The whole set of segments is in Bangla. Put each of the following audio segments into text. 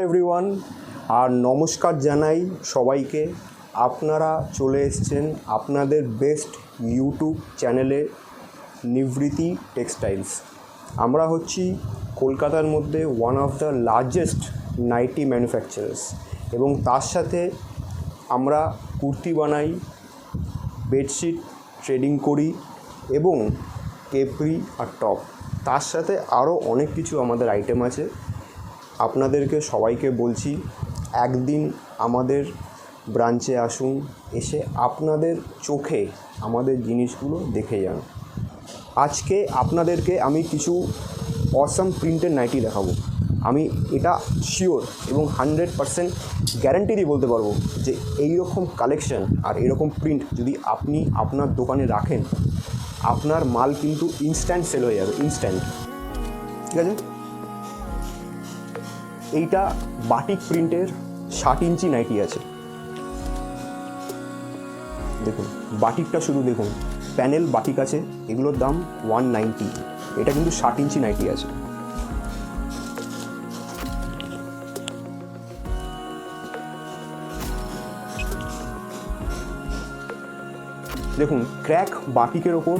এভরিওয়ান, আর নমস্কার জানাই সবাইকে। আপনারা চলে এসেছেন আপনাদের বেস্ট ইউটিউব চ্যানেলে নিভৃতি টেক্সটাইলস। আমরা হচ্ছি কলকাতার মধ্যে one of the largest nighty manufacturers, এবং তার সাথে আমরা কুর্তি বানাই, বেডশিট ট্রেডিং করি এবং কেপরি আর টপ। তার সাথে আরও অনেক কিছু আমাদের আইটেম আছে। আপনাদেরকে সবাইকে বলছি, একদিন আমাদের ব্রাঞ্চে আসুন, এসে আপনাদের চোখে আমাদের জিনিসগুলো দেখে যান। আজকে আপনাদেরকে আমি কিছু অসাম প্রিন্টের নাইটি দেখাবো। আমি এটা শিওর এবং 100% গ্যারান্টি দিয়ে বলতে পারবো যে এইরকম কালেকশন আর এরকম প্রিন্ট যদি আপনি আপনার দোকানে রাখেন, আপনার মাল কিন্তু ইনস্ট্যান্ট সেল হয়ে যাবে, ইনস্ট্যান্ট। ঠিক আছে, এইটা বাটিক প্রিন্টের 60 ইঞ্চি নাইটি আছে। দেখুন বাটিকটা, শুধু দেখুন, প্যানেল বাটিক আছে, এগুলোর দাম 190। এটা কিন্তু 60 ইঞ্চি নাইটি আছে। দেখুন ক্র্যাক বাটিকের ওপর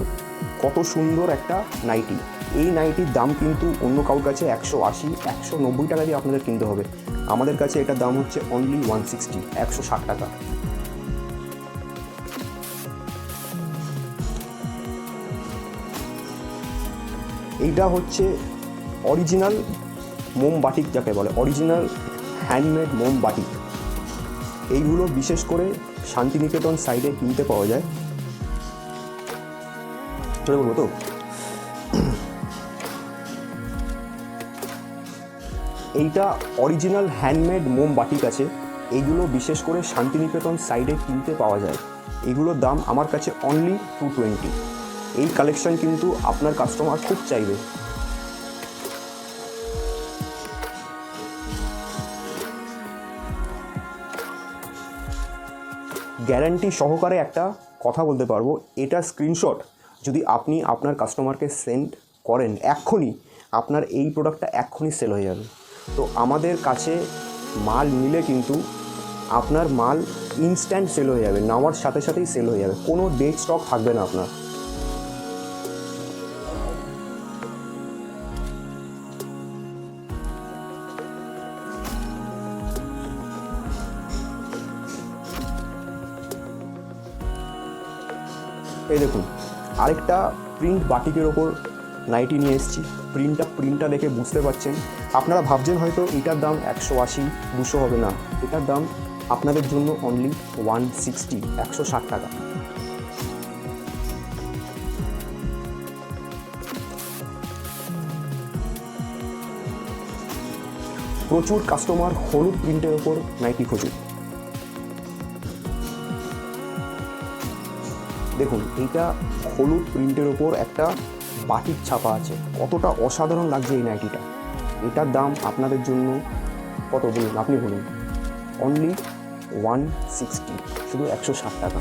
কত সুন্দর একটা নাইটি। এই নাইটির দাম কিন্তু অন্য কারোর কাছে 180, 190 টাকা দিয়ে আপনাদের কিনতে হবে। আমাদের কাছে এটার দাম হচ্ছে অনলি 160, 160 টাকা। এইটা হচ্ছে অরিজিনাল মোম বাটিক, যাকে বলে অরিজিনাল হ্যান্ডমেড মোম বাটিক। এইগুলো বিশেষ করে শান্তিনিকেতন সাইডে কিনতে পাওয়া যায়। চলে বলবো তো, এইটা অরিজিনাল হ্যান্ডমেড মোম বাটিক আছে। এইগুলো বিশেষ করে শান্তিনিকেতন সাইডে কিনতে পাওয়া যায়। এইগুলোর দাম আমার কাছে অনলি 220। এই কালেকশন কিন্তু আপনার কাস্টমার খুব চাইবে। গ্যারান্টি সহকারে একটা কথা বলতে পারবো, এটা স্ক্রিনশট যদি আপনি আপনার কাস্টমারকে সেন্ড করেন, এক্ষুনি আপনার এই প্রোডাক্টটা এক্ষুনি সেল হয়ে যাবে। তো আমাদের কাছে মাল নিলে কিন্তু আপনার মাল ইনস্ট্যান্ট সেল হয়ে যাবে, নেওয়ার সাথে সাথেই সেল হয়ে যাবে, কোনো ডেট স্টক থাকবে না আপনার। এই দেখুন আরেকটা প্রিন্ট বাটিকের ওপর নাইটি নিয়ে এসেছি। প্রিন্টটা দেখে বুঝতে পারছেন, আপনারা ভাবছেন হয়তো এটার দাম 180, 200 হবে না। এটার দাম আপনাদের জন্য অনলি 160, 160 টাকা। প্রচুর কাস্টমার হলুদ প্রিন্টের ওপর নাইটি খোঁজে। দেখুন এইটা হলুদ প্রিন্টের ওপর একটা বাটিক ছাপা আছে, কতটা অসাধারণ লাগছে এই নাইটিটা। এটার দাম আপনাদের জন্য কত বলুন, আপনি বলুন, অনলি 160, শুধু 160 টাকা।